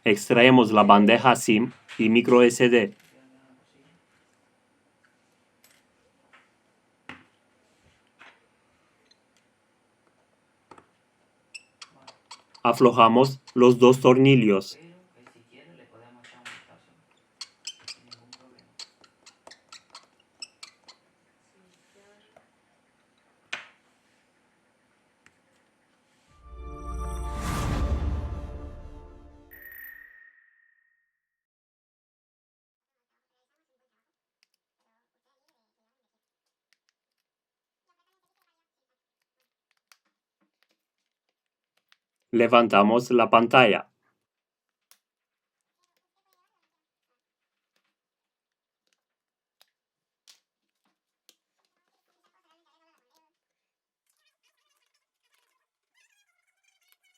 Extraemos la bandeja SIM y micro SD. Aflojamos los dos tornillos. Levantamos la pantalla.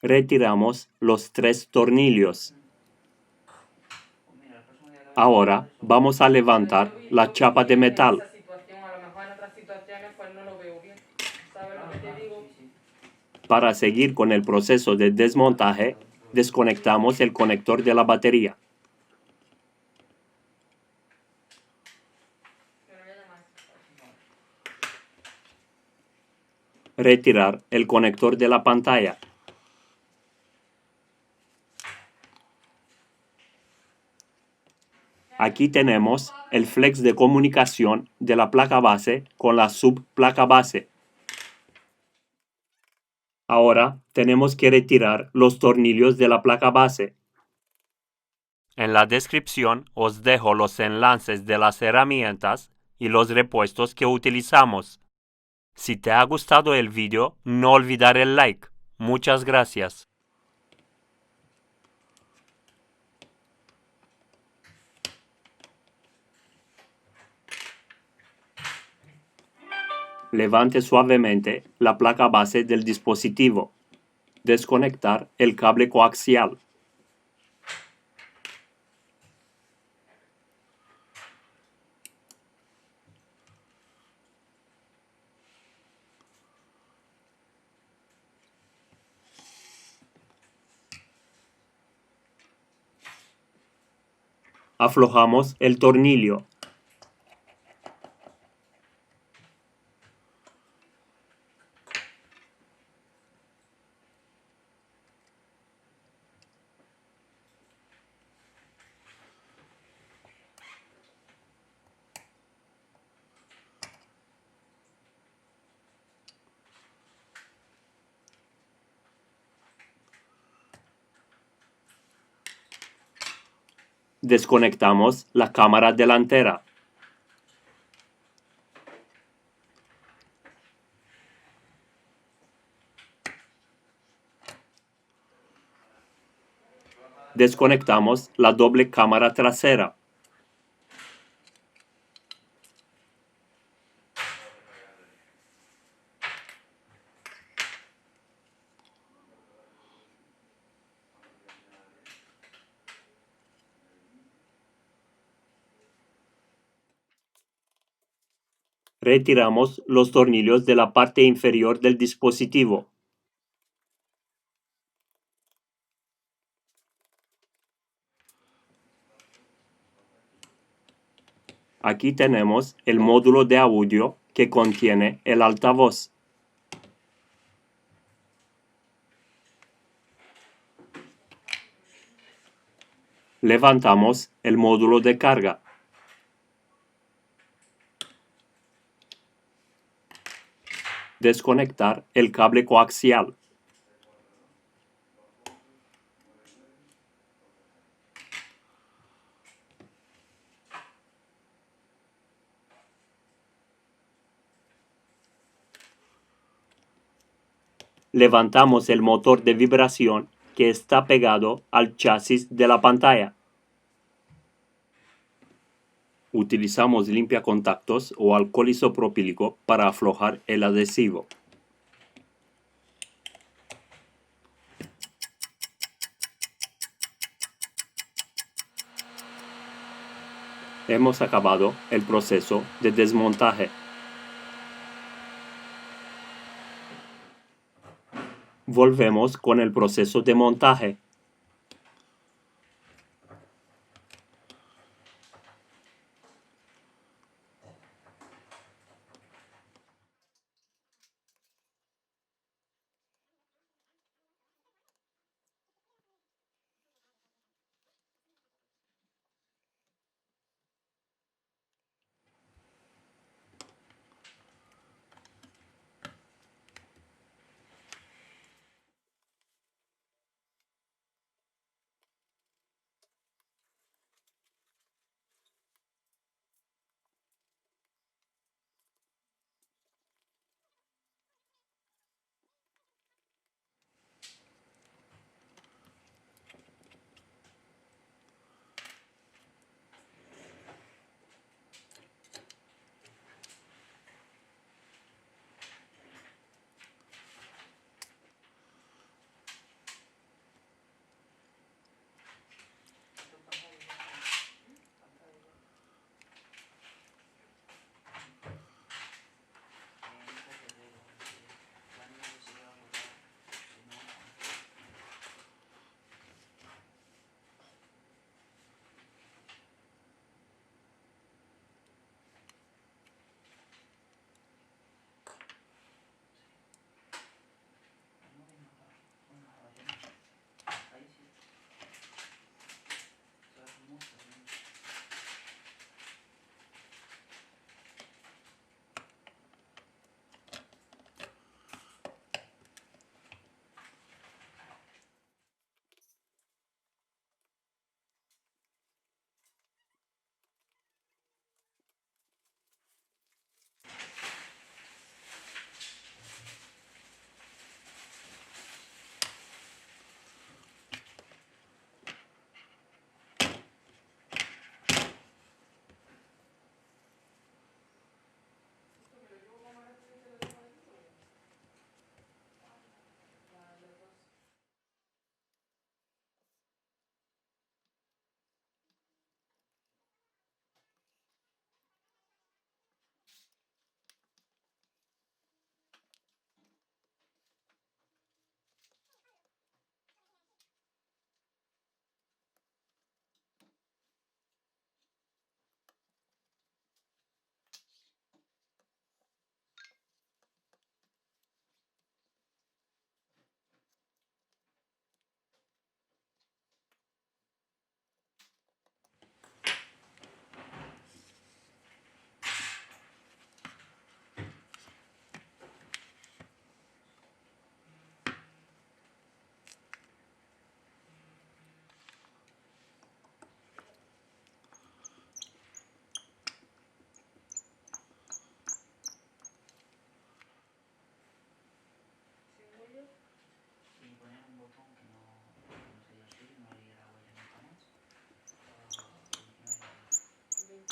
Retiramos los tres tornillos. Ahora vamos a levantar la chapa de metal. Para seguir con el proceso de desmontaje, desconectamos el conector de la batería. Retirar el conector de la pantalla. Aquí tenemos el flex de comunicación de la placa base con la subplaca base. Ahora tenemos que retirar los tornillos de la placa base. En la descripción os dejo los enlaces de las herramientas y los repuestos que utilizamos. Si te ha gustado el vídeo, no olvidar el like. Muchas gracias. Levante suavemente la placa base del dispositivo. Desconectar el cable coaxial. Aflojamos el tornillo. Desconectamos la cámara delantera. Desconectamos la doble cámara trasera. Retiramos los tornillos de la parte inferior del dispositivo. Aquí tenemos el módulo de audio que contiene el altavoz. Levantamos el módulo de carga. Desconectar el cable coaxial. Levantamos el motor de vibración que está pegado al chasis de la pantalla. Utilizamos limpiacontactos o alcohol isopropílico para aflojar el adhesivo. Hemos acabado el proceso de desmontaje. Volvemos con el proceso de montaje.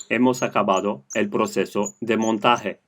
hemos acabado el proceso de montaje.